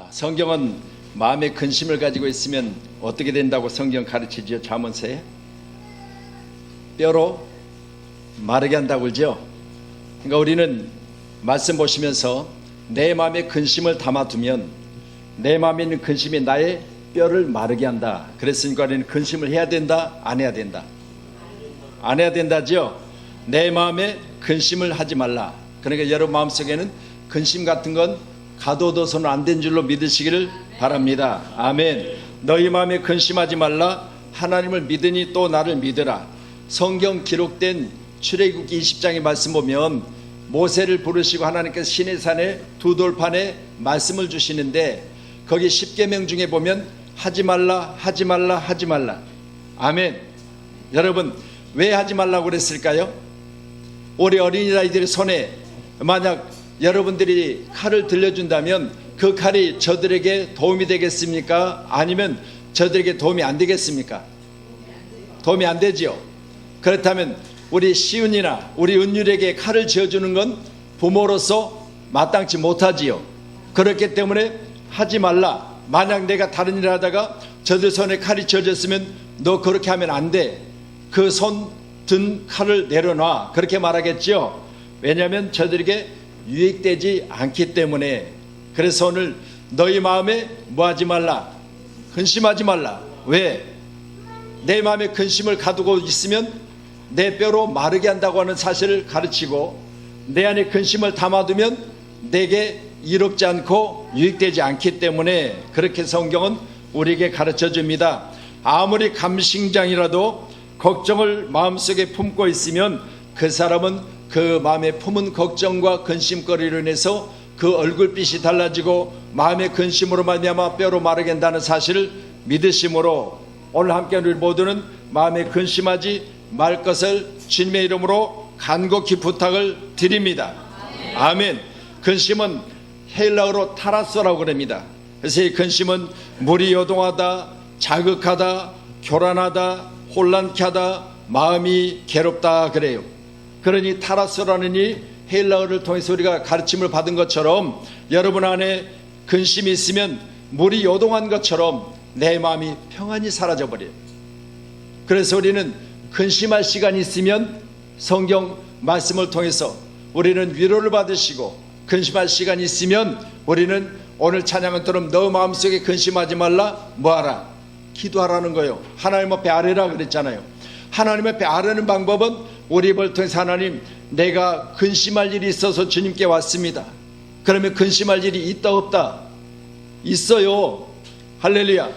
성경은 마음에 근심을 가지고 있으면 어떻게 된다고 성경 가르치죠? 잠언서에 뼈로 마르게 한다고 그러죠. 그러니까 우리는 말씀 보시면서 내 마음에 근심을 담아두면 내 마음에 있는 근심이 나의 뼈를 마르게 한다. 그랬으니까 우리는 근심을 해야 된다? 안 해야 된다? 안 해야 된다죠. 내 마음에 근심을 하지 말라. 그러니까 여러분 마음속에는 근심 같은 건 가둬둬서는 안 된 줄로 믿으시기를 바랍니다. 아멘. 너희 마음에 근심하지 말라. 하나님을 믿으니 또 나를 믿으라. 성경 기록된 출애굽기 20장의 말씀 보면 모세를 부르시고 하나님께서 시내산에 두 돌판에 말씀을 주시는데 거기 10계명 중에 보면 하지 말라 하지 말라 하지 말라. 아멘. 여러분 왜 하지 말라고 그랬을까요? 우리 어린이들의 손에 만약 여러분들이 칼을 들려준다면 그 칼이 저들에게 도움이 되겠습니까? 아니면 저들에게 도움이 안 되겠습니까? 도움이 안 되지요. 그렇다면 우리 시은이나 우리 은율에게 칼을 쥐어주는 건 부모로서 마땅치 못하지요. 그렇기 때문에 하지 말라. 만약 내가 다른 일을 하다가 저들 손에 칼이 쥐어졌으면 너 그렇게 하면 안 돼. 그 손 든 칼을 내려놔. 그렇게 말하겠죠. 왜냐하면 저들에게 유익되지 않기 때문에. 그래서 오늘 너희 마음에 뭐하지 말라? 근심하지 말라. 왜? 내 마음에 근심을 가두고 있으면 내 뼈로 마르게 한다고 하는 사실을 가르치고 내 안에 근심을 담아두면 내게 이롭지 않고 유익되지 않기 때문에 그렇게 성경은 우리에게 가르쳐 줍니다. 아무리 감신장이라도 걱정을 마음속에 품고 있으면 그 사람은 그 마음에 품은 걱정과 근심거리로 인해서 그 얼굴빛이 달라지고 마음의 근심으로 말미암아 뼈로 마르게 한다는 사실을 믿으심으로 오늘 함께 우리 모두는 마음에 근심하지 말 것을 주님의 이름으로 간곡히 부탁을 드립니다. 아멘. 근심은 헬라어로 타라소라고 그럽니다. 그래서 이 근심은 물이 요동하다, 자극하다, 교란하다, 혼란케 하다, 마음이 괴롭다 그래요. 그러니 타라소라는 이 헬라어를 통해서 우리가 가르침을 받은 것처럼 여러분 안에 근심이 있으면 물이 요동한 것처럼 내 마음이 평안히 사라져버려요. 그래서 우리는 근심할 시간이 있으면 성경 말씀을 통해서 우리는 위로를 받으시고 근심할 시간이 있으면 우리는 오늘 찬양은처럼 너 마음속에 근심하지 말라 뭐하라? 기도하라는 거예요. 하나님 앞에 아뢰라 그랬잖아요. 하나님 앞에 아뢰는 방법은 우리 입을 통해서 하나님 내가 근심할 일이 있어서 주님께 왔습니다. 그러면 근심할 일이 있다 없다? 있어요. 할렐루야.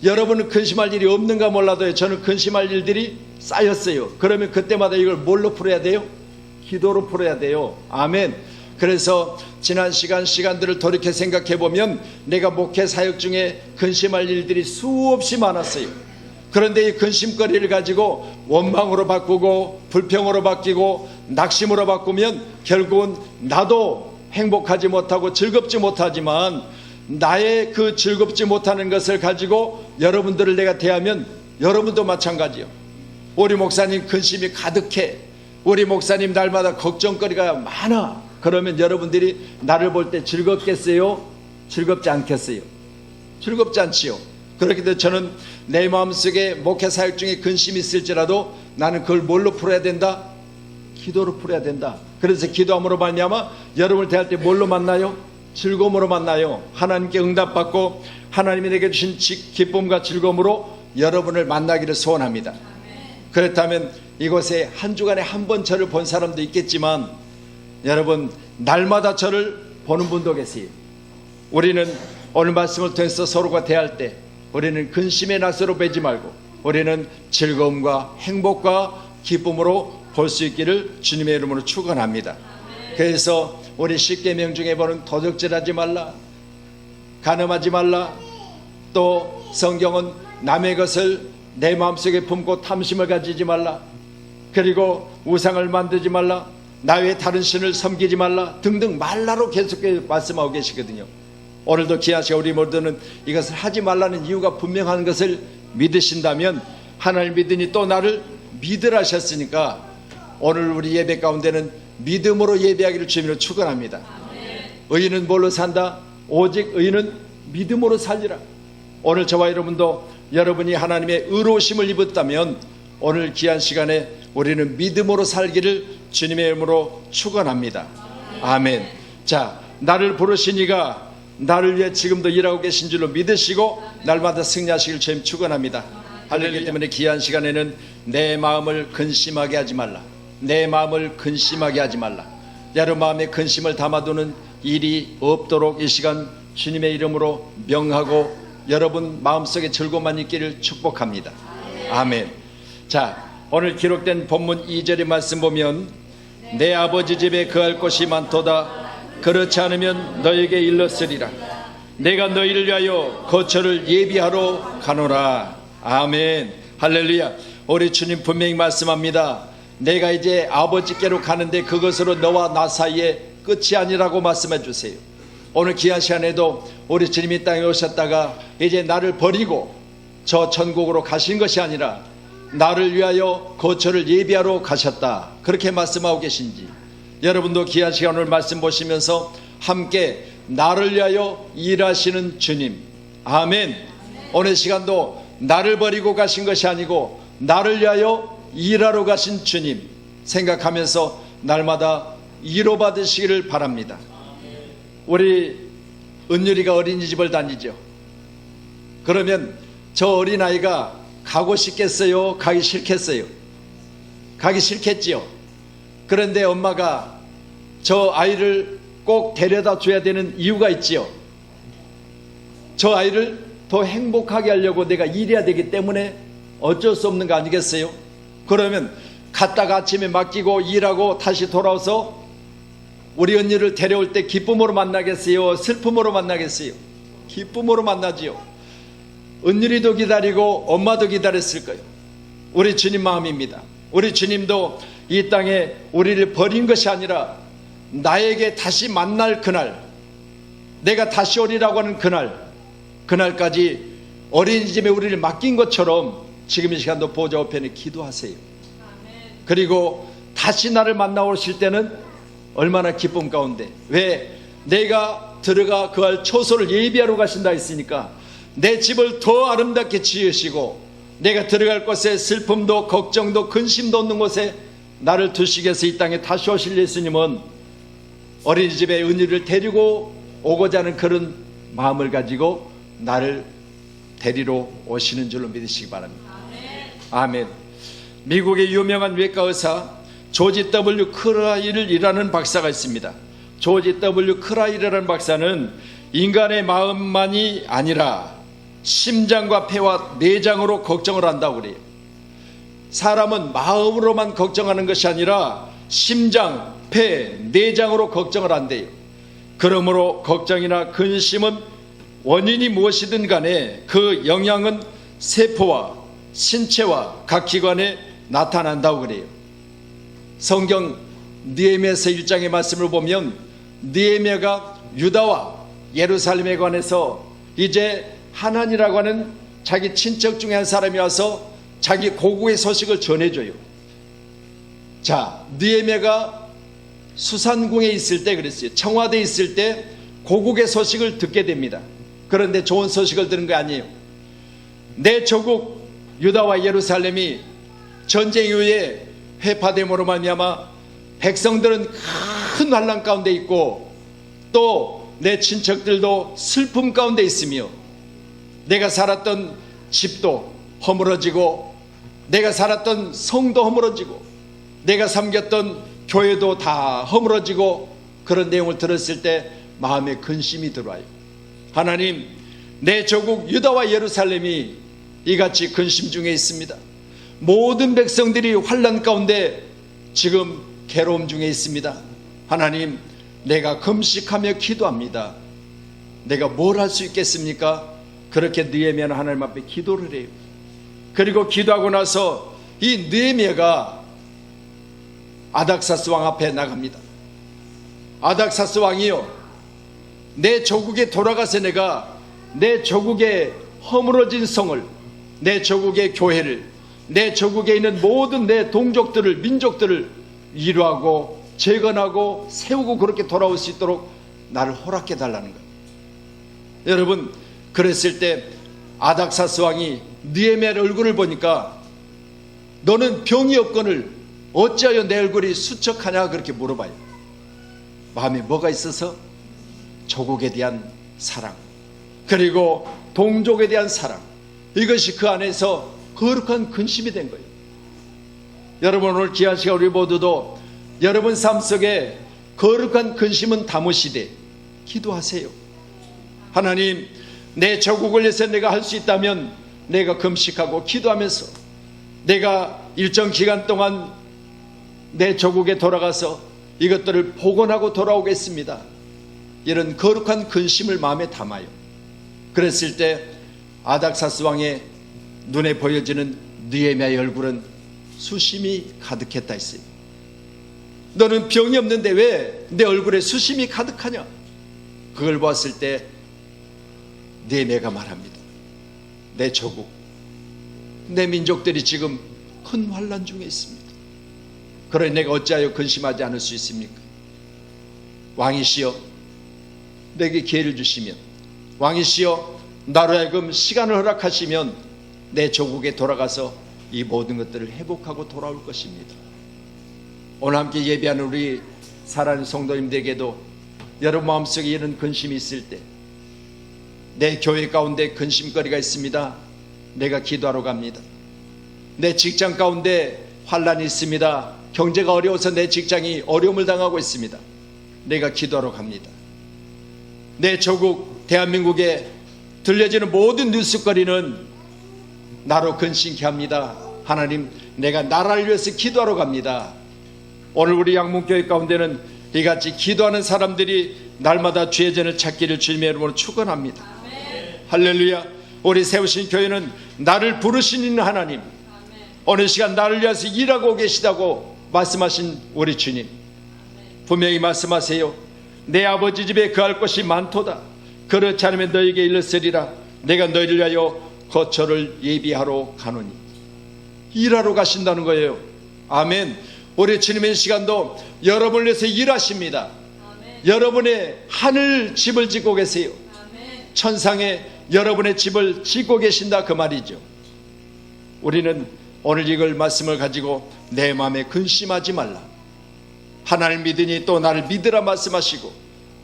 여러분은 근심할 일이 없는가 몰라도요. 저는 근심할 일들이 쌓였어요. 그러면 그때마다 이걸 뭘로 풀어야 돼요? 기도로 풀어야 돼요. 아멘. 그래서 지난 시간들을 돌이켜 생각해 보면 내가 목회 사역 중에 근심할 일들이 수없이 많았어요. 그런데 이 근심거리를 가지고 원망으로 바꾸고 불평으로 바뀌고 낙심으로 바꾸면 결국은 나도 행복하지 못하고 즐겁지 못하지만 나의 그 즐겁지 못하는 것을 가지고 여러분들을 내가 대하면 여러분도 마찬가지요. 우리 목사님 근심이 가득해. 우리 목사님 날마다 걱정거리가 많아. 그러면 여러분들이 나를 볼 때 즐겁겠어요? 즐겁지 않겠어요? 즐겁지 않지요. 그렇기 때문에 저는 내 마음속에 목회 사역 중에 근심이 있을지라도 나는 그걸 뭘로 풀어야 된다? 기도로 풀어야 된다. 그래서 기도함으로 말미암아 여러분을 대할 때 뭘로 만나요? 즐거움으로 만나요. 하나님께 응답받고 하나님이 내게 주신 기쁨과 즐거움으로 여러분을 만나기를 소원합니다. 그렇다면 이곳에 한 주간에 한 번 저를 본 사람도 있겠지만 여러분 날마다 저를 보는 분도 계세요. 우리는 오늘 말씀을 통해서 서로가 대할 때 우리는 근심의 낯으로 보지 말고 우리는 즐거움과 행복과 기쁨으로 볼 수 있기를 주님의 이름으로 축원합니다. 그래서 우리 10계명 중에 보는 도적질하지 말라, 간음하지 말라, 또 성경은 남의 것을 내 마음속에 품고 탐심을 가지지 말라, 그리고 우상을 만들지 말라, 나 외에 다른 신을 섬기지 말라 등등 말라로 계속해서 말씀하고 계시거든요. 오늘도 귀하시고 우리 모두는 이것을 하지 말라는 이유가 분명한 것을 믿으신다면 하나님 믿으니 또 나를 믿으라 하셨으니까 오늘 우리 예배 가운데는 믿음으로 예배하기를 주님으로 축원합니다. 의인은 뭘로 산다? 오직 의인은 믿음으로 살리라. 오늘 저와 여러분도 여러분이 하나님의 의로우심을 입었다면 오늘 귀한 시간에 우리는 믿음으로 살기를 주님의 이름으로 축원합니다. 아멘. 자, 나를 부르신 이가 나를 위해 지금도 일하고 계신 줄로 믿으시고 날마다 승리하시길 주님 축원합니다. 할렐루야. 때문에 귀한 시간에는 내 마음을 근심하게 하지 말라. 내 마음을 근심하게 하지 말라. 여러분 마음에 근심을 담아두는 일이 없도록 이 시간 주님의 이름으로 명하고 여러분 마음속에 즐거움만 있기를 축복합니다. 아멘. 자, 오늘 기록된 본문 2절의 말씀 보면 내 아버지 집에 거할 곳이 많도다. 그렇지 않으면 너에게 일렀으리라. 내가 너희를 위하여 거처를 예비하러 가노라. 아멘. 할렐루야. 우리 주님 분명히 말씀합니다. 내가 이제 아버지께로 가는데 그것으로 너와 나 사이에 끝이 아니라고 말씀해 주세요. 오늘 귀한 시간에도 우리 주님이 땅에 오셨다가 이제 나를 버리고 저 천국으로 가신 것이 아니라 나를 위하여 거처를 예비하러 가셨다. 그렇게 말씀하고 계신지 여러분도 귀한 시간 오늘 말씀 보시면서 함께 나를 위하여 일하시는 주님. 아멘. 오늘 시간도 나를 버리고 가신 것이 아니고 나를 위하여 일하러 가신 주님 생각하면서 날마다 위로받으시기를 바랍니다. 우리 은율이가 어린이집을 다니죠. 그러면 저 어린아이가 가고 싶겠어요? 가기 싫겠어요? 가기 싫겠지요. 그런데 엄마가 저 아이를 꼭 데려다 줘야 되는 이유가 있지요. 저 아이를 더 행복하게 하려고 내가 일해야 되기 때문에 어쩔 수 없는 거 아니겠어요? 그러면 갔다가 아침에 맡기고 일하고 다시 돌아와서 우리 언니를 데려올 때 기쁨으로 만나겠어요? 슬픔으로 만나겠어요? 기쁨으로 만나지요. 은율이도 기다리고 엄마도 기다렸을 거예요. 우리 주님 마음입니다. 우리 주님도 이 땅에 우리를 버린 것이 아니라 나에게 다시 만날 그날, 내가 다시 오리라고 하는 그날까지 어린이집에 우리를 맡긴 것처럼 지금 이 시간도 보좌 우편에 기도하세요. 그리고 다시 나를 만나 오실 때는 얼마나 기쁨 가운데, 왜? 내가 들어가 거할 초소를 예비하러 가신다 했으니까 내 집을 더 아름답게 지으시고 내가 들어갈 곳에 슬픔도 걱정도 근심도 없는 곳에 나를 두시기 위해서 이 땅에 다시 오실 예수님은 어린이집에 은혜를 데리고 오고자 하는 그런 마음을 가지고 나를 데리러 오시는 줄로 믿으시기 바랍니다. 아멘. 미국의 유명한 외과 의사 조지 W 크라이를 일하는 박사가 있습니다. 조지 W 크라이라는 박사는 인간의 마음만이 아니라 심장과 폐와 내장으로 걱정을 한다고 그래요. 사람은 마음으로만 걱정하는 것이 아니라 심장, 폐, 내장으로 걱정을 한대요. 그러므로 걱정이나 근심은 원인이 무엇이든 간에 그 영향은 세포와 신체와 각 기관에 나타난다고 그래요. 성경 느헤미야서 1장의 말씀을 보면 느헤미야가 유다와 예루살렘에 관해서 이제 하난이라고 하는 자기 친척 중에 한 사람이 와서 자기 고국의 소식을 전해줘요. 자, 느헤미야가 수산궁에 있을 때 그랬어요. 청와대에 있을 때 고국의 소식을 듣게 됩니다. 그런데 좋은 소식을 들은 거 아니에요. 내 조국 유다와 예루살렘이 전쟁 이후에 회파됨으로 말미암아 백성들은 큰 환난 가운데 있고 또 내 친척들도 슬픔 가운데 있으며 내가 살았던 집도 허물어지고 내가 살았던 성도 허물어지고 내가 섬겼던 교회도 다 허물어지고 그런 내용을 들었을 때 마음에 근심이 들어와요. 하나님, 내 조국 유다와 예루살렘이 이같이 근심 중에 있습니다. 모든 백성들이 환난 가운데 지금 괴로움 중에 있습니다. 하나님, 내가 금식하며 기도합니다. 내가 뭘 할 수 있겠습니까? 그렇게 느헤미야는 하나님 앞에 기도를 해요. 그리고 기도하고 나서 이 느헤미야가 아닥사스 왕 앞에 나갑니다. 아닥사스 왕이요, 내 조국에 돌아가서 내가 내 조국의 허물어진 성을, 내 조국의 교회를, 내 조국에 있는 모든 내 동족들을, 민족들을 위로하고 재건하고 세우고 그렇게 돌아올 수 있도록 나를 허락해 달라는 거예요. 여러분, 그랬을 때 아닥사스 왕이 느헤미야의 얼굴을 보니까 너는 병이 없거늘 어찌하여 내 얼굴이 수척하냐 그렇게 물어봐요. 마음에 뭐가 있어서? 조국에 대한 사랑, 그리고 동족에 대한 사랑, 이것이 그 안에서 거룩한 근심이 된 거예요. 여러분, 오늘 귀한 시간 우리 모두도 여러분 삶 속에 거룩한 근심은 담으시되 기도하세요. 하나님, 내 조국을 위해서 내가 할 수 있다면 내가 금식하고 기도하면서 내가 일정 기간 동안 내 조국에 돌아가서 이것들을 복원하고 돌아오겠습니다. 이런 거룩한 근심을 마음에 담아요. 그랬을 때 아닥사스 왕의 눈에 보여지는 느헤미야의 얼굴은 수심이 가득했다 했어요. 너는 병이 없는데 왜 내 얼굴에 수심이 가득하냐? 그걸 봤을 때 느헤미야가 말합니다. 내 조국, 내 민족들이 지금 큰 환난 중에 있습니다. 그러니 내가 어찌하여 근심하지 않을 수 있습니까? 왕이시여, 내게 기회를 주시면, 왕이시여, 나로 하여금 시간을 허락하시면 내 조국에 돌아가서 이 모든 것들을 회복하고 돌아올 것입니다. 오늘 함께 예배하는 우리 사랑하는 성도님들에게도 여러분 마음속에 이런 근심이 있을 때, 내 교회 가운데 근심거리가 있습니다. 내가 기도하러 갑니다. 내 직장 가운데 환란이 있습니다. 경제가 어려워서 내 직장이 어려움을 당하고 있습니다. 내가 기도하러 갑니다. 내 조국 대한민국에 들려지는 모든 뉴스거리는 나로 근심케 합니다. 하나님, 내가 나라를 위해서 기도하러 갑니다. 오늘 우리 양문교회 가운데는 이같이 기도하는 사람들이 날마다 주의 전을 찾기를 주님의 이름으로 축원합니다. 할렐루야. 우리 세우신 교회는 나를 부르시는 하나님, 어느 시간 나를 위해서 일하고 계시다고 말씀하신 우리 주님, 분명히 말씀하세요. 내 아버지 집에 거할 것이 많도다. 그렇지 않으면 너에게 일렀으리라. 내가 너희를 위하여 거처를 예비하러 가노니. 일하러 가신다는 거예요. 아멘. 우리 주님의 시간도 여러분을 위해서 일하십니다. 아멘. 여러분의 하늘 집을 짓고 계세요. 아멘. 천상에 여러분의 집을 짓고 계신다 그 말이죠. 우리는 오늘 이걸 말씀을 가지고 내 마음에 근심하지 말라. 하나님을 믿으니 또 나를 믿으라 말씀하시고,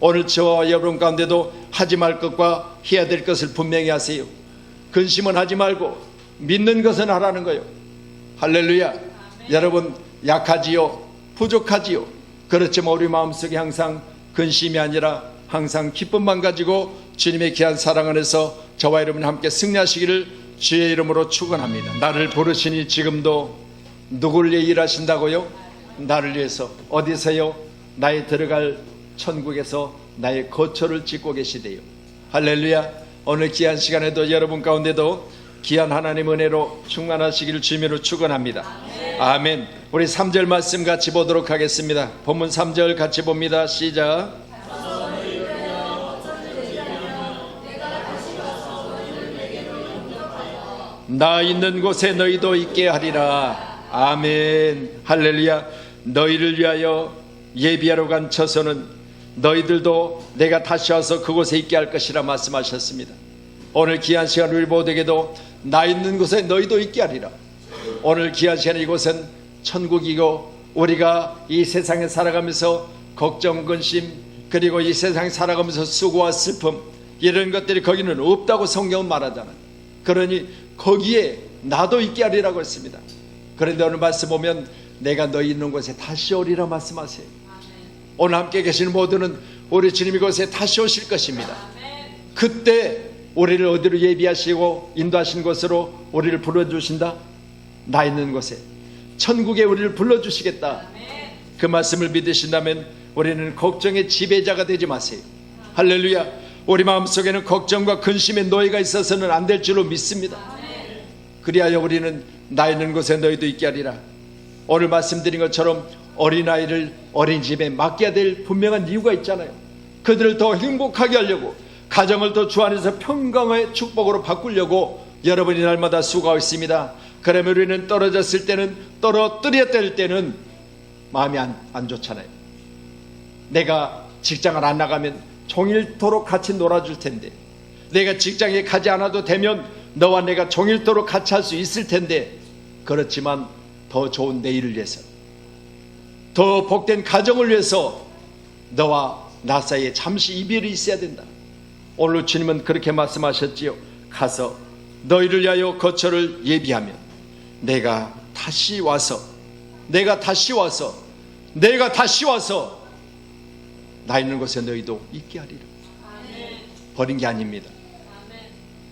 오늘 저와 여러분 가운데도 하지 말 것과 해야 될 것을 분명히 하세요. 근심은 하지 말고 믿는 것은 하라는 거예요. 할렐루야. 아멘. 여러분, 약하지요, 부족하지요. 그렇지만 우리 마음속에 항상 근심이 아니라 항상 기쁨만 가지고 주님의 귀한 사랑 안에서 저와 여러분 함께 승리하시기를 주의 이름으로 축원합니다. 나를 부르시니 지금도 누구를 위해 일하신다고요? 나를 위해서. 어디서요? 나의 들어갈 천국에서 나의 거처를 짓고 계시대요. 할렐루야. 오늘 귀한 시간에도 여러분 가운데도 귀한 하나님 은혜로 충만하시기를 주님으로 축원합니다. 아멘. 우리 3절 말씀 같이 보도록 하겠습니다. 본문 3절 같이 봅니다. 시작. 나 있는 곳에 너희도 있게 하리라. 아멘. 할렐루야. 너희를 위하여 예비하러 간 처소는 너희들도 내가 다시 와서 그곳에 있게 할 것이라 말씀하셨습니다. 오늘 귀한 시간 우리 모두에게도 나 있는 곳에 너희도 있게 하리라. 오늘 귀한 시간 이곳은 천국이고, 우리가 이 세상에 살아가면서 걱정, 근심, 그리고 이 세상에 살아가면서 수고와 슬픔, 이런 것들이 거기는 없다고 성경은 말하잖아요. 그러니 거기에 나도 있게 하리라고 했습니다. 그런데 오늘 말씀 보면 내가 너희 있는 곳에 다시 오리라 말씀하세요. 오늘 함께 계시는 모두는 우리 주님 이곳에 다시 오실 것입니다. 그때 우리를 어디로 예비하시고 인도하신 곳으로 우리를 불러주신다. 나 있는 곳에 천국에 우리를 불러주시겠다. 그 말씀을 믿으신다면 우리는 걱정의 지배자가 되지 마세요. 할렐루야. 우리 마음속에는 걱정과 근심의 노예가 있어서는 안 될 줄로 믿습니다. 그리하여 우리는 나 있는 곳에 너희도 있게 하리라. 오늘 말씀드린 것처럼 어린아이를 어린이집에 맡겨야 될 분명한 이유가 있잖아요. 그들을 더 행복하게 하려고, 가정을 더 주 안에서 평강의 축복으로 바꾸려고 여러분이 날마다 수고하고 있습니다. 그러면 우리는 떨어졌을 때는, 떨어뜨려 뗄 때는 마음이 안 좋잖아요. 내가 직장을 안 나가면 종일토록 같이 놀아줄 텐데, 내가 직장에 가지 않아도 되면 너와 내가 종일토록 같이 할 수 있을 텐데, 그렇지만 더 좋은 내일을 위해서, 더 복된 가정을 위해서 너와 나 사이에 잠시 이별이 있어야 된다. 오늘 주님은 그렇게 말씀하셨지요. 가서 너희를 위하여 거처를 예비하면 내가 다시 와서 나 있는 곳에 너희도 있게 하리라. 버린 게 아닙니다.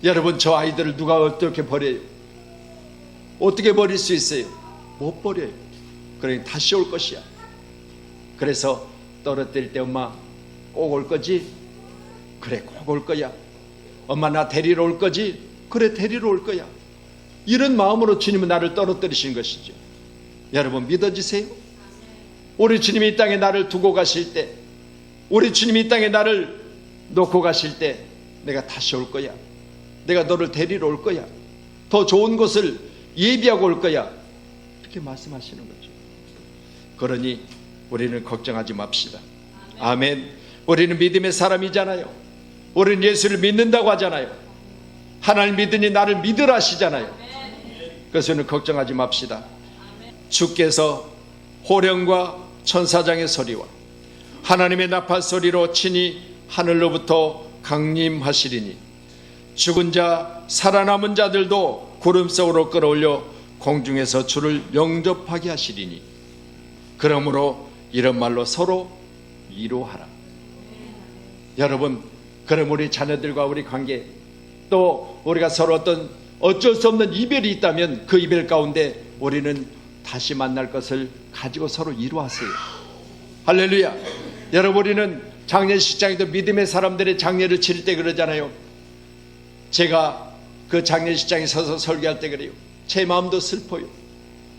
여러분, 저 아이들을 누가 어떻게 버려요? 어떻게 버릴 수 있어요? 못 버려요. 그러니 다시 올 것이야. 그래서 떨어뜨릴 때 엄마 꼭 올 거지? 그래, 꼭 올 거야. 엄마 나 데리러 올 거지? 그래, 데리러 올 거야. 이런 마음으로 주님은 나를 떨어뜨리신 것이죠. 여러분, 믿어지세요? 우리 주님이 이 땅에 나를 두고 가실 때, 우리 주님이 이 땅에 나를 놓고 가실 때 내가 다시 올 거야. 내가 너를 데리러 올 거야. 더 좋은 곳을 예비하고 올 거야. 이렇게 말씀하시는 거죠. 그러니 우리는 걱정하지 맙시다. 아멘. 우리는 믿음의 사람이잖아요. 우리는 예수를 믿는다고 하잖아요. 하나님 믿으니 나를 믿으라 하시잖아요. 그래서 우리는 걱정하지 맙시다. 주께서 호령과 천사장의 소리와 하나님의 나팔 소리로 친히 하늘로부터 강림하시리니 죽은 자 살아남은 자들도 구름 속으로 끌어올려 공중에서 주를 영접하게 하시리니 그러므로 이런 말로 서로 위로하라. 여러분, 그럼 우리 자녀들과 우리 관계, 또 우리가 서로 어쩔 수 없는 이별이 있다면 그 이별 가운데 우리는 다시 만날 것을 가지고 서로 위로하세요. 할렐루야. 여러분, 우리는 장례식장에도 믿음의 사람들의 장례를 치를 때 그러잖아요. 제가 그 장례식장에 서서 설교할 때 그래요. 제 마음도 슬퍼요.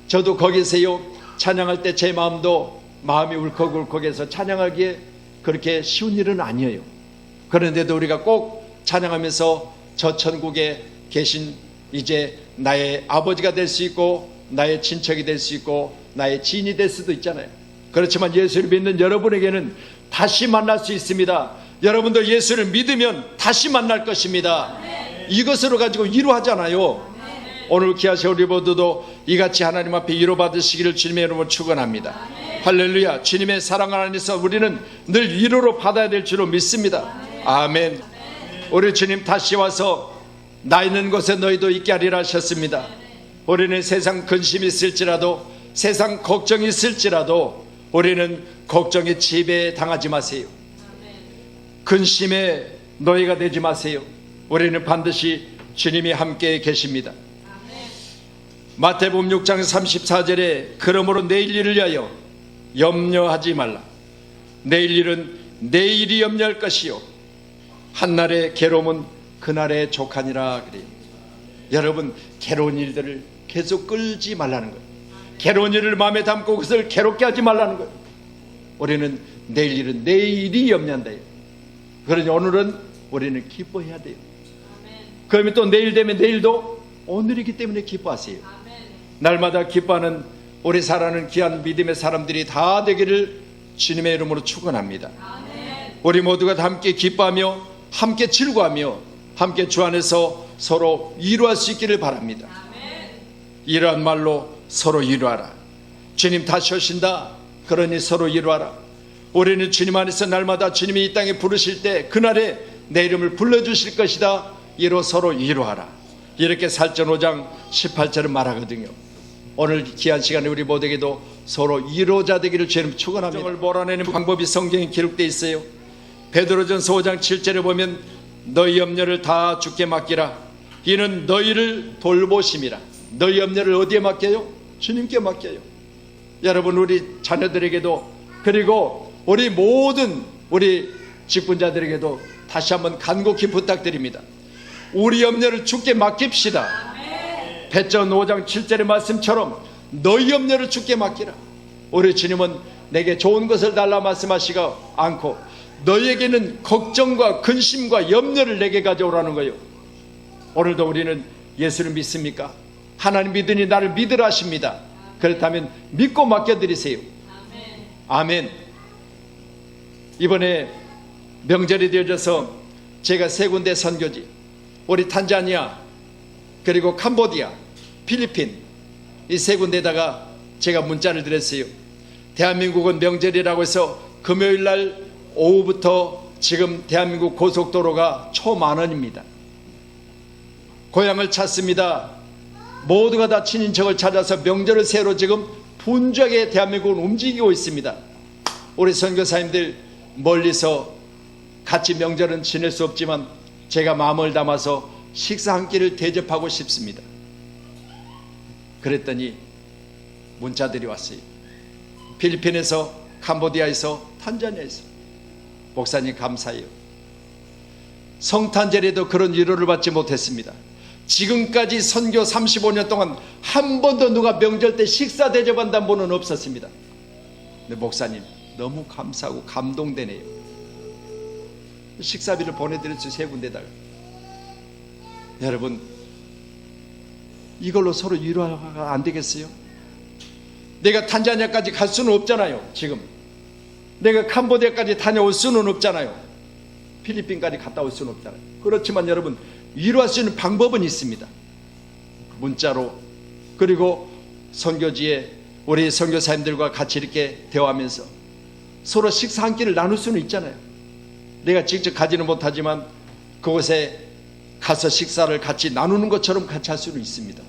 저도 거기서요, 찬양할 때 제 마음이 울컥울컥해서 찬양하기에 그렇게 쉬운 일은 아니에요. 그런데도 우리가 꼭 찬양하면서 저 천국에 계신 이제 나의 아버지가 될 수 있고 나의 친척이 될 수 있고 나의 지인이 될 수도 있잖아요. 그렇지만 예수를 믿는 여러분에게는 다시 만날 수 있습니다. 여러분도 예수를 믿으면 다시 만날 것입니다. 이것으로 가지고 위로하잖아요. 오늘 귀하신 우리 모두도 이같이 하나님 앞에 위로받으시기를 주님의 이름으로 축원합니다. 할렐루야. 주님의 사랑 안에서 우리는 늘 위로로 받아야 될 줄로 믿습니다. 아멘. 우리 주님 다시 와서 나 있는 곳에 너희도 있게 하리라 하셨습니다. 우리는 세상 근심이 있을지라도, 세상 걱정이 있을지라도 우리는 걱정에 지배당하지 마세요. 근심에 노예가 되지 마세요. 우리는 반드시 주님이 함께 계십니다. 마태복음 6장 34절에 그러므로 내일 일을 위하여 염려하지 말라. 내일 일은 내일이 염려할 것이요 한날의 괴로움은 그날의 족하니라 그래요. 여러분, 괴로운 일들을 계속 끌지 말라는 거예요. 괴로운 일을 마음에 담고 그것을 괴롭게 하지 말라는 거예요. 우리는 내일 일은 내일이 염려한다. 그러니 오늘은 우리는 기뻐해야 돼요. 그러면 또 내일 되면 내일도 오늘이기 때문에 기뻐하세요. 날마다 기뻐하는 우리 사랑하는 귀한 믿음의 사람들이 다 되기를 주님의 이름으로 축원합니다. 우리 모두가 다 함께 기뻐하며 함께 즐거워하며 함께 주 안에서 서로 위로할 수 있기를 바랍니다. 이러한 말로 서로 위로하라. 주님 다시 오신다. 그러니 서로 위로하라. 우리는 주님 안에서 날마다 주님이 이 땅에 부르실 때 그날에 내 이름을 불러주실 것이다. 이로 서로 위로하라. 이렇게 살전 5장 18절은 말하거든요. 오늘 귀한 시간에 우리 모두에게도 서로 위로자 되기를 주님 축원합니다. 감정을 몰아내는 방법이 성경에 기록되어 있어요. 베드로전서 5장 7절에 보면 너희 염려를 다 주께 맡기라. 이는 너희를 돌보심이라. 너희 염려를 어디에 맡겨요? 주님께 맡겨요. 여러분, 우리 자녀들에게도 그리고 우리 모든 우리 직분자들에게도 다시 한번 간곡히 부탁드립니다. 우리 염려를 주께 맡깁시다. 베드로 5장 7절의 말씀처럼 너희 염려를 주께 맡기라. 우리 주님은 내게 좋은 것을 달라 말씀하시지 않고 너희에게는 걱정과 근심과 염려를 내게 가져오라는 거예요. 오늘도 우리는 예수를 믿습니까? 하나님 믿으니 나를 믿으라 하십니다. 그렇다면 믿고 맡겨드리세요. 아멘. 이번에 명절이 되어져서 제가 세 군데 선교지, 우리 탄자니아, 그리고 캄보디아, 필리핀, 이 세 군데다가 제가 문자를 드렸어요. 대한민국은 명절이라고 해서 금요일 날 오후부터 지금 대한민국 고속도로가 초만원입니다. 고향을 찾습니다. 모두가 다 친인척을 찾아서 명절을 새로 지금 분주하게 대한민국은 움직이고 있습니다. 우리 선교사님들 멀리서 같이 명절은 지낼 수 없지만 제가 마음을 담아서 식사 한 끼를 대접하고 싶습니다. 그랬더니 문자들이 왔어요. 필리핀에서, 캄보디아에서, 탄자니아에서. 목사님 감사해요. 성탄절에도 그런 위로를 받지 못했습니다. 지금까지 선교 35년 동안 한 번도 누가 명절 때 식사 대접한다는 분은 없었습니다. 근데 목사님 너무 감사하고 감동되네요. 식사비를 보내드렸어요. 세 군데다가. 여러분, 이걸로 서로 위로가 안 되겠어요? 내가 탄자니아까지 갈 수는 없잖아요. 지금 내가 캄보디아까지 다녀올 수는 없잖아요. 필리핀까지 갔다 올 수는 없잖아요. 그렇지만 여러분, 위로할 수 있는 방법은 있습니다. 문자로, 그리고 선교지에 우리 선교사님들과 같이 이렇게 대화하면서 서로 식사 한 끼를 나눌 수는 있잖아요. 내가 직접 가지는 못하지만 그곳에 가서 식사를 같이 나누는 것처럼 같이 할 수는 있습니다.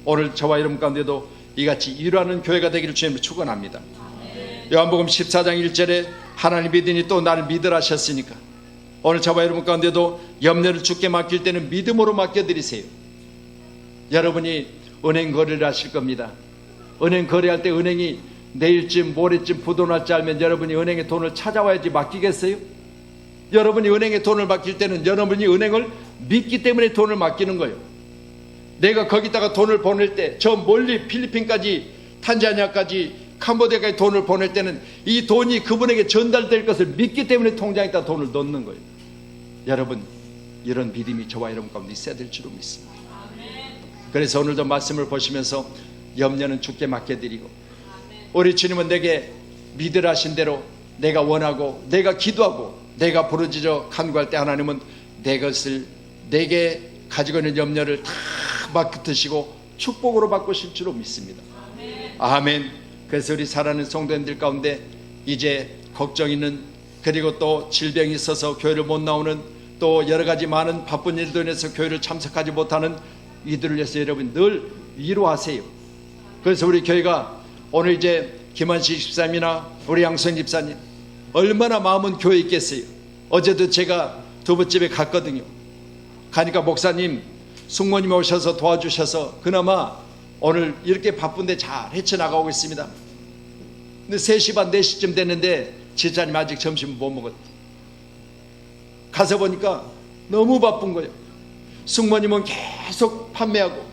오늘 저와 여러분 가운데도 이같이 위로하는 교회가 되기를 주님으로 축원합니다. 요한복음 14장 1절에 하나님 믿으니 또 나를 믿으라 하셨으니까 오늘 저와 여러분 가운데도 염려를 주께 맡길 때는 믿음으로 맡겨드리세요. 여러분이 은행 거래를 하실 겁니다. 은행 거래할 때 은행이 내일쯤 모레쯤 부도날 줄 알면 여러분이 은행에 돈을 찾아와야지 맡기겠어요? 여러분이 은행에 돈을 맡길 때는 여러분이 은행을 믿기 때문에 돈을 맡기는 거예요. 내가 거기다가 돈을 보낼 때, 저 멀리 필리핀까지, 탄자니아까지, 캄보디아까지 돈을 보낼 때는 이 돈이 그분에게 전달될 것을 믿기 때문에 통장에다 돈을 넣는 거예요. 여러분, 이런 믿음이 저와 여러분 가운데 있어야 될 줄로 믿습니다. 그래서 오늘도 말씀을 보시면서 염려는 주께 맡겨드리고, 우리 주님은 내게 믿으라 하신 대로 내가 원하고 내가 기도하고 내가 부르짖어 간구할 때 하나님은 내 것을, 내게 가지고 있는 염려를 다 맡으시고 축복으로 바꾸실 줄로 믿습니다. 아멘. 그래서 우리 사랑하는 성도님들 가운데 이제 걱정 있는, 그리고 또 질병이 있어서 교회를 못 나오는, 또 여러 가지 많은 바쁜 일도 인해서 교회를 참석하지 못하는 이들을 위해서 여러분 늘 위로하세요. 그래서 우리 교회가 오늘 이제 김한식 집사님이나 우리 양성 집사님 얼마나 마음은 교회에 있겠어요. 어제도 제가 두부집에 갔거든요. 가니까 목사님, 숙모님이 오셔서 도와주셔서 그나마 오늘 이렇게 바쁜데 잘 헤쳐나가고 있습니다. 근데 3시 반 4시쯤 됐는데 집사님 아직 점심 못 먹었대. 가서 보니까 너무 바쁜 거예요. 숙모님은 계속 판매하고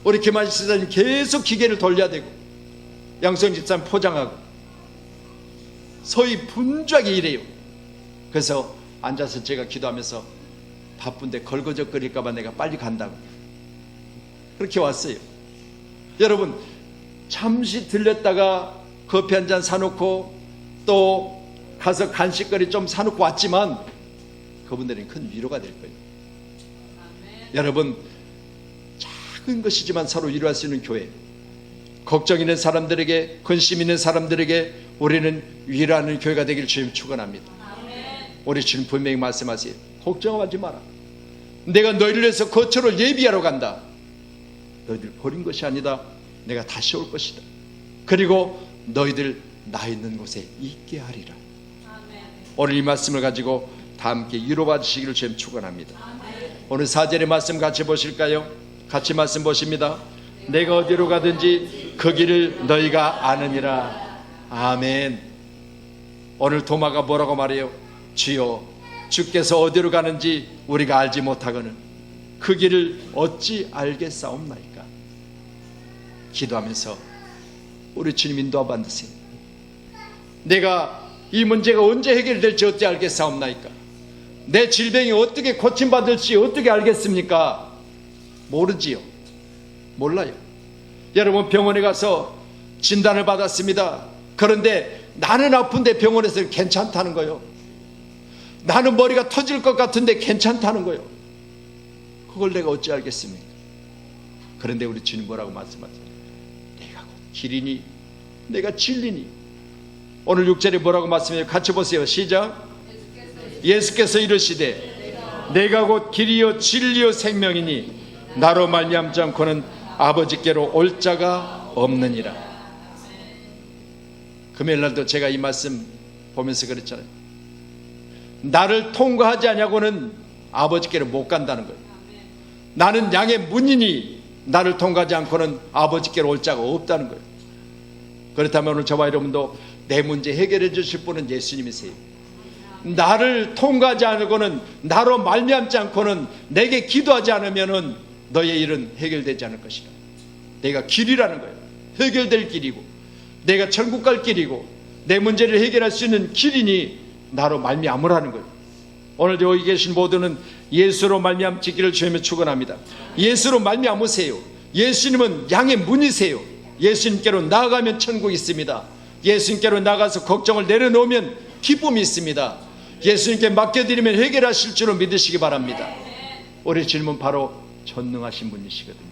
우리 김한식 집사님 계속 기계를 돌려야 되고 양성 집사님 포장하고 서희 분주하게 일해요. 그래서 앉아서 제가 기도하면서 바쁜데 걸거적거릴까봐 내가 빨리 간다고 그렇게 왔어요. 여러분, 잠시 들렸다가 커피 한 잔 사놓고 또 가서 간식거리 좀 사놓고 왔지만 그분들은 큰 위로가 될 거예요. 여러분, 작은 것이지만 서로 위로할 수 있는 교회, 걱정 있는 사람들에게, 근심 있는 사람들에게 우리는 위로하는 교회가 되기를 주님 축원합니다. 우리 주님 분명히 말씀하세요. 걱정하지 마라. 내가 너희를 위해서 거처를 예비하러 간다. 너희들 버린 것이 아니다. 내가 다시 올 것이다. 그리고 너희들 나 있는 곳에 있게 하리라. 오늘 이 말씀을 가지고 다 함께 위로받으시기를 주님 축원합니다. 오늘 4절의 말씀 같이 보실까요? 같이 말씀 보십니다. 내가 어디로 가든지 그 길을 너희가 아느니라. 아멘. 오늘 도마가 뭐라고 말해요? 주여, 주께서 어디로 가는지 우리가 알지 못하거늘 그 길을 어찌 알겠사옵나이까. 기도하면서 우리 주님 인도하 받으세요. 내가 이 문제가 언제 해결될지 어찌 알겠사옵나이까. 내 질병이 어떻게 고침받을지 어떻게 알겠습니까? 모르지요. 몰라요. 여러분, 병원에 가서 진단을 받았습니다. 그런데 나는 아픈데 병원에서 괜찮다는 거예요. 나는 머리가 터질 것 같은데 괜찮다는 거예요. 그걸 내가 어찌 알겠습니까? 그런데 우리 주님 뭐라고 말씀하세요? 내가 곧 길이니 내가 진리니. 오늘 6절에 뭐라고 말씀해요? 같이 보세요. 시작. 예수께서 이르시되 내가 곧 길이요 진리요 생명이니 나로 말미암지 않고는 아버지께로 올 자가 없느니라. 금요일날도 제가 이 말씀 보면서 그랬잖아요. 나를 통과하지 않냐고는 아버지께로 못 간다는 거예요. 나는 양의 문이니 나를 통과하지 않고는 아버지께로 올 자가 없다는 거예요. 그렇다면 오늘 저와 여러분도 내 문제 해결해 주실 분은 예수님이세요. 나를 통과하지 않고는, 나로 말미암지 않고는, 내게 기도하지 않으면은 너의 일은 해결되지 않을 것이다. 내가 길이라는 거예요. 해결될 길이고, 내가 천국 갈 길이고, 내 문제를 해결할 수 있는 길이니 나로 말미암으라는 거예요. 오늘 여기 계신 모두는 예수로 말미암기를 주님의 축원합니다. 예수로 말미암으세요. 예수님은 양의 문이세요. 예수님께로 나아가면 천국이 있습니다. 예수님께로 나가서 걱정을 내려놓으면 기쁨이 있습니다. 예수님께 맡겨드리면 해결하실 줄을 믿으시기 바랍니다. 우리 주님은 바로 전능하신 분이시거든요.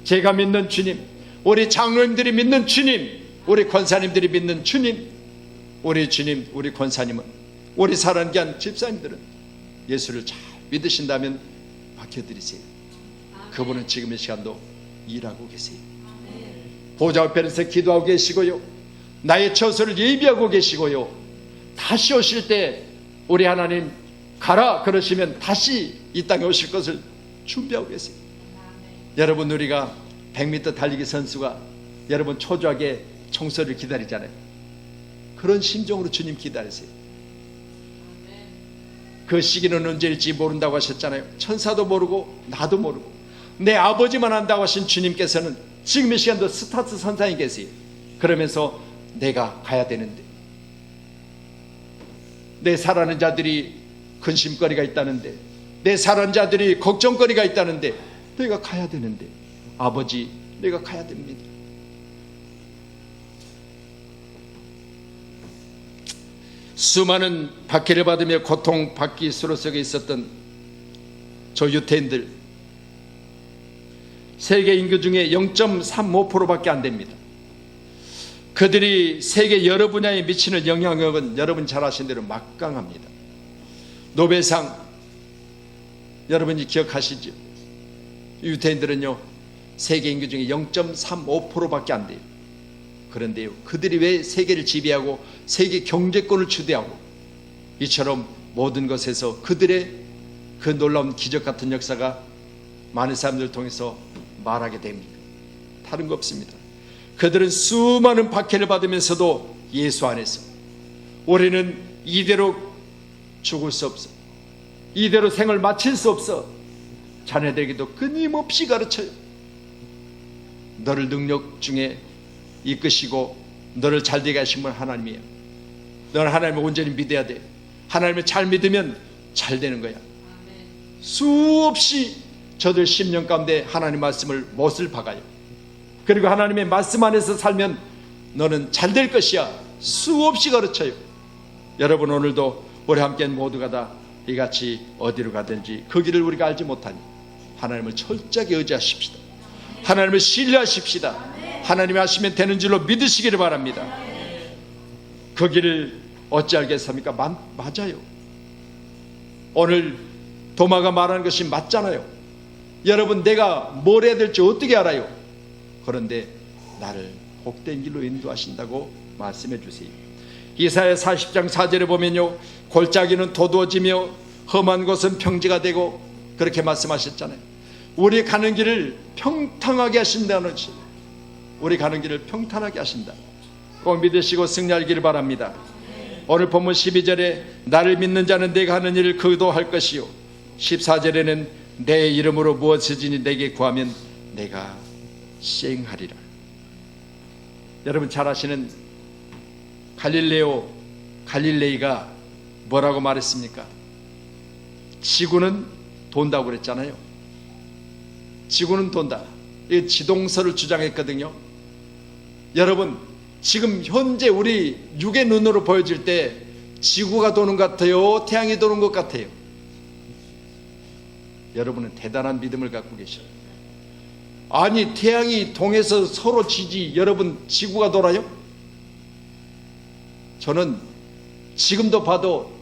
제가 믿는 주님, 우리 장로님들이 믿는 주님, 우리 권사님들이 믿는 주님, 우리 주님, 우리 권사님은, 우리 사랑하는 귀한 집사님들은 예수를 잘 믿으신다면 맡겨드리세요. 그분은 지금 이 시간도 일하고 계세요. 보좌 앞에서 기도하고 계시고요, 나의 처소를 예비하고 계시고요, 다시 오실 때 우리 하나님 가라 그러시면 다시 이 땅에 오실 것을 준비하고 계세요. 여러분, 우리가 100m 달리기 선수가 여러분 초조하게 총소리를 기다리잖아요. 그런 심정으로 주님 기다리세요. 그 시기는 언제일지 모른다고 하셨잖아요. 천사도 모르고 나도 모르고 내 아버지만 안다고 하신 주님께서는 지금 이 시간도 스타트 선상에 계세요. 그러면서 내가 가야 되는데, 내 사랑하는 자들이 근심거리가 있다는데, 내 사랑하는 자들이 걱정거리가 있다는데 내가 가야 되는데, 아버지 내가 가야 됩니다. 수많은 박해를 받으며 고통받기 수로석에 있었던 저 유태인들, 세계 인구 중에 0.35%밖에 안 됩니다. 그들이 세계 여러 분야에 미치는 영향력은 여러분 잘 아시는 대로 막강합니다. 노벨상 여러분이 기억하시죠? 유태인들은요, 세계 인구 중에 0.35%밖에 안 돼요. 그런데요, 그들이 왜 세계를 지배하고 세계 경제권을 주도하고 이처럼 모든 것에서 그들의 그 놀라운 기적 같은 역사가 많은 사람들을 통해서 말하게 됩니까? 다른 거 없습니다. 그들은 수많은 박해를 받으면서도 예수 안에서 우리는 이대로 죽을 수 없어, 이대로 생을 마칠 수 없어, 자녀들에게도 끊임없이 가르쳐요. 너를 능력 중에 이끄시고 너를 잘되게 하신 분 하나님이에요. 너는 하나님을 온전히 믿어야 돼. 하나님을 잘 믿으면 잘 되는 거야. 수없이 저들 10년 가운데 하나님 말씀을 못을 박아요. 그리고 하나님의 말씀 안에서 살면 너는 잘 될 것이야. 수없이 가르쳐요. 여러분, 오늘도 우리 함께 모두가 다 이같이 어디로 가든지 그 길을 우리가 알지 못하니 하나님을 철저하게 의지하십시다. 하나님을 신뢰하십시다. 하나님이 하시면 되는 줄로 믿으시기를 바랍니다. 그 길을 어찌 알겠습니까? 맞아요. 오늘 도마가 말하는 것이 맞잖아요. 여러분, 내가 뭘 해야 될지 어떻게 알아요? 그런데 나를 복된 길로 인도하신다고 말씀해 주세요. 이사야 40장 4절에 보면요, 골짜기는 도두어지며 험한 곳은 평지가 되고 그렇게 말씀하셨잖아요. 우리 가는 길을 평탄하게 하신다는 것이, 우리 가는 길을 평탄하게 하신다. 꼭 믿으시고 승리하기를 바랍니다. 오늘 본문 12절에 나를 믿는 자는 내가 하는 일을 그도 할 것이요, 14절에는 내 이름으로 무엇이든지 내게 구하면 내가 시행하리라. 여러분 잘 아시는 갈릴레이가 뭐라고 말했습니까? 지구는 돈다고 그랬잖아요. 지구는 돈다. 이 지동설을 주장했거든요. 여러분, 지금 현재 우리 육의 눈으로 보여질 때 지구가 도는 것 같아요? 태양이 도는 것 같아요? 여러분은 대단한 믿음을 갖고 계셔요. 아니, 태양이 동해서 서로 지지, 여러분 지구가 돌아요? 저는 지금도 봐도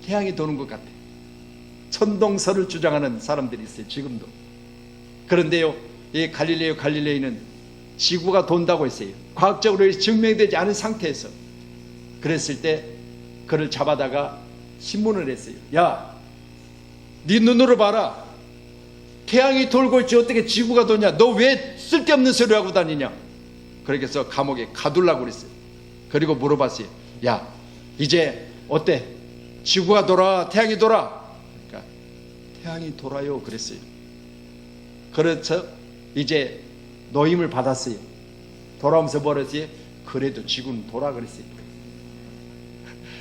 태양이 도는 것 같아요. 천동설을 주장하는 사람들이 있어요, 지금도. 그런데요, 이 갈릴레이는 지구가 돈다고 했어요. 과학적으로 증명되지 않은 상태에서. 그랬을 때 그를 잡아다가 신문을 했어요. 야, 네 눈으로 봐라. 태양이 돌고 있지 어떻게 지구가 도냐? 너 왜 쓸데없는 소리를 하고 다니냐? 그렇게 해서 감옥에 가두려고 그랬어요. 그리고 물어봤어요. 야, 이제 어때? 지구가 돌아? 태양이 돌아? 그러니까 태양이 돌아요 그랬어요. 그래서 이제 노임을 받았어요. 돌아오면서 뭐랬어요? 그래도 지구는 돌아 그랬어요.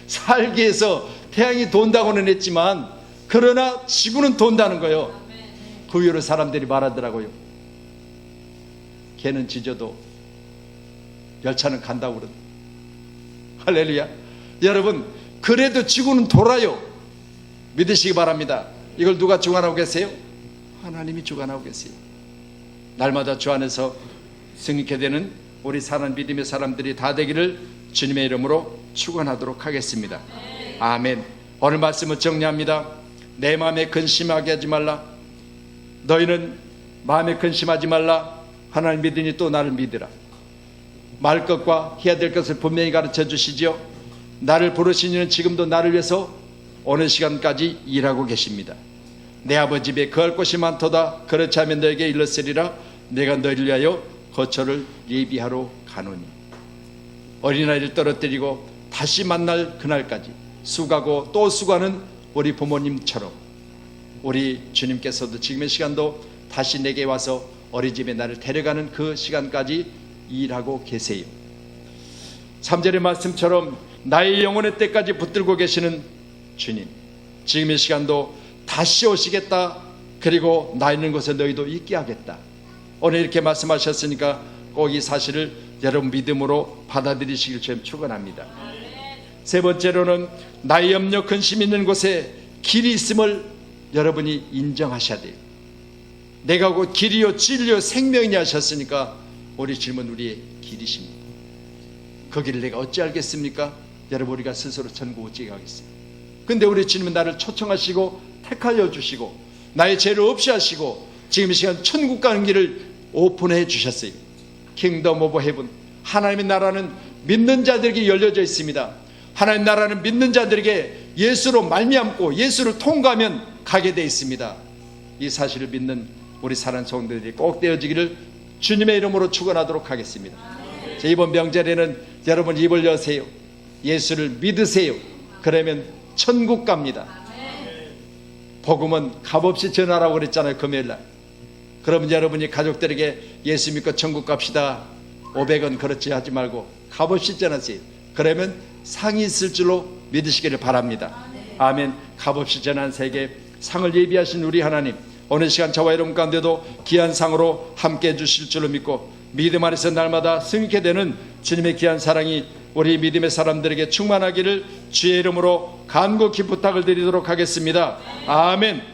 살기 위해서 태양이 돈다고는 했지만 그러나 지구는 돈다는 거예요. 그 이후로 사람들이 말하더라고요. 개는 짖어도 열차는 간다고 그러더라고요. 할렐루야. 여러분, 그래도 지구는 돌아요. 믿으시기 바랍니다. 이걸 누가 주관하고 계세요? 하나님이 주관하고 계세요. 날마다 주 안에서 승리케 되는 우리 사는 믿음의 사람들이 다 되기를 주님의 이름으로 축원하도록 하겠습니다. 아멘. 오늘 말씀을 정리합니다. 내 마음에 근심하게 하지 말라. 너희는 마음에 근심하지 말라. 하나님 믿으니 또 나를 믿으라. 말 것과 해야 될 것을 분명히 가르쳐 주시지요. 나를 부르신 이는 지금도 나를 위해서 어느 시간까지 일하고 계십니다. 내 아버지 집에 거할 곳이 많도다. 그렇지 않으면 너에게 일렀으리라. 내가 너희를 위하여 거처를 예비하러 가노니. 어린아이를 떨어뜨리고 다시 만날 그날까지 수고하고 또 수고하는 우리 부모님처럼 우리 주님께서도 지금의 시간도 다시 내게 와서 어린이집에 나를 데려가는 그 시간까지 일하고 계세요. 3절의 말씀처럼 나의 영혼의 때까지 붙들고 계시는 주님, 지금의 시간도 다시 오시겠다. 그리고 나 있는 곳에 너희도 있게 하겠다. 오늘 이렇게 말씀하셨으니까 꼭 이 사실을 여러분 믿음으로 받아들이시길 좀 축원합니다. 세 번째로는 나의 염려 근심 있는 곳에 길이 있음을 여러분이 인정하셔야 돼요. 내가 곧 길이요 진리요 생명이냐 하셨으니까 우리 질문 우리의 길이십니다. 그 길을 내가 어찌 알겠습니까? 여러분, 우리가 스스로 천국 어찌 가겠어요? 근데 우리 주님은 나를 초청하시고 택하여 주시고 나의 죄를 없이 하시고 지금 이 시간 천국 가는 길을 오픈해 주셨어요. 킹덤 오브 헤븐, 하나님의 나라는 믿는 자들에게 열려져 있습니다. 하나님 나라는 믿는 자들에게 예수로 말미암고 예수를 통과하면 가게 되어 있습니다. 이 사실을 믿는 우리 사랑하는 성도들이 꼭 되어지기를 주님의 이름으로 축원하도록 하겠습니다. 자, 이번 명절에는 여러분 입을 여세요. 예수를 믿으세요. 그러면 천국 갑니다. 복음은 값없이 전하라고 그랬잖아요, 금요일날. 그러면 여러분이 가족들에게 예수 믿고 천국 갑시다 500원 그렇지 하지 말고 값없이 전하세요. 그러면 상이 있을 줄로 믿으시기를 바랍니다. 아멘. 값없이 전한 세계 상을 예비하신 우리 하나님, 오늘 시간 저와 여러분 가운데도 귀한 상으로 함께 해주실 줄로 믿고 믿음 안에서 날마다 승리케 되는 주님의 귀한 사랑이 우리 믿음의 사람들에게 충만하기를 주의 이름으로 간곡히 부탁을 드리도록 하겠습니다. 아멘.